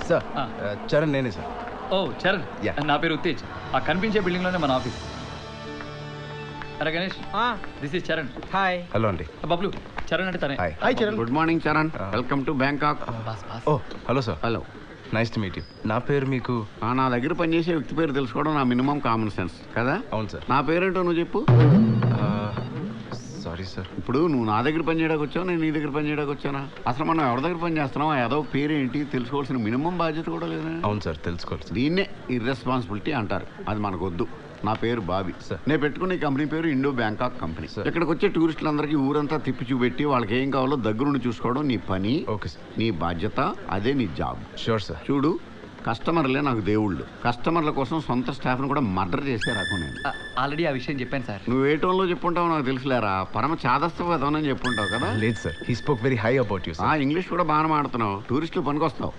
Sir Charan నేనే sir. ఓ Charan, Yeah. నా పేరు ఉత్తేజ్. ఆ కనిపించే బిల్డింగ్లోనే మన ఆఫీస్. అరే Ganesh, this is Charan. Hi. Hello అండి. బబ్లు, చరణ్ అంటే తనే. Hi. Hi Charan. Good morning Charan, welcome to Bangkok. Oh hello sir. Hello. Nice to meet you. నా పేరు మీకు? నా దగ్గర పనిచేసే వ్యక్తి పేరు తెలుసుకోవడం నా మినిమం కామన్ సెన్స్ కదా. అవును సార్. నా పేరేంటో నువ్వు చెప్పు. Sorry sir. ఇప్పుడు నువ్వు నా దగ్గర పని చేయడానికి వచ్చావు, నేను నీ దగ్గర పని చేయడానికి వచ్చానా? అసలు మనం ఎవరి దగ్గర పని చేస్తున్నాం, ఏదో పేరేంటి తెలుసుకోవాల్సిన మినిమం బాధ్యత కూడా లేదా? అవును సార్, తెలుసుకోవాలి సార్. దీన్నే ఇర్రెస్పాన్సిబిలిటీ అంటారు. అది మనకు వద్దు. నా పేరు బాబీ సార్. నేను పెట్టుకున్న కంపెనీ పేరు ఇండో బ్యాంకాక్ కంపెనీ. సార్. ఇక్కడికి వచ్చే టూరిస్టులందరికీ ఊరంతా తిప్పి చూపెట్టి వాళ్ళకి ఏం కావాలో దగ్గరుండి చూసుకోవడం నీ పని. Okay sir. నీ బాధ్యత, అదే నీ జాబ్. Sure sir. చూడు, కస్టమర్లే నాకు దేవుళ్ళు. కస్టమర్ల కోసం సొంత స్టాఫ్ను కూడా మర్డర్ చేసే రకం నేను. ఆల్రెడీ ఆ విషయం చెప్పాను సార్. నువ్వు ఏ టోన్లో చెప్పుంటావు నాకు తెలుసులేరా. పరమ చాదస్త విధానం చెప్పుంటావు కదా. లేదు sir, he spoke very high about you sir. English కూడా బాగా మాడుతున్నావు. టూరిస్టులు పనికొస్తావు.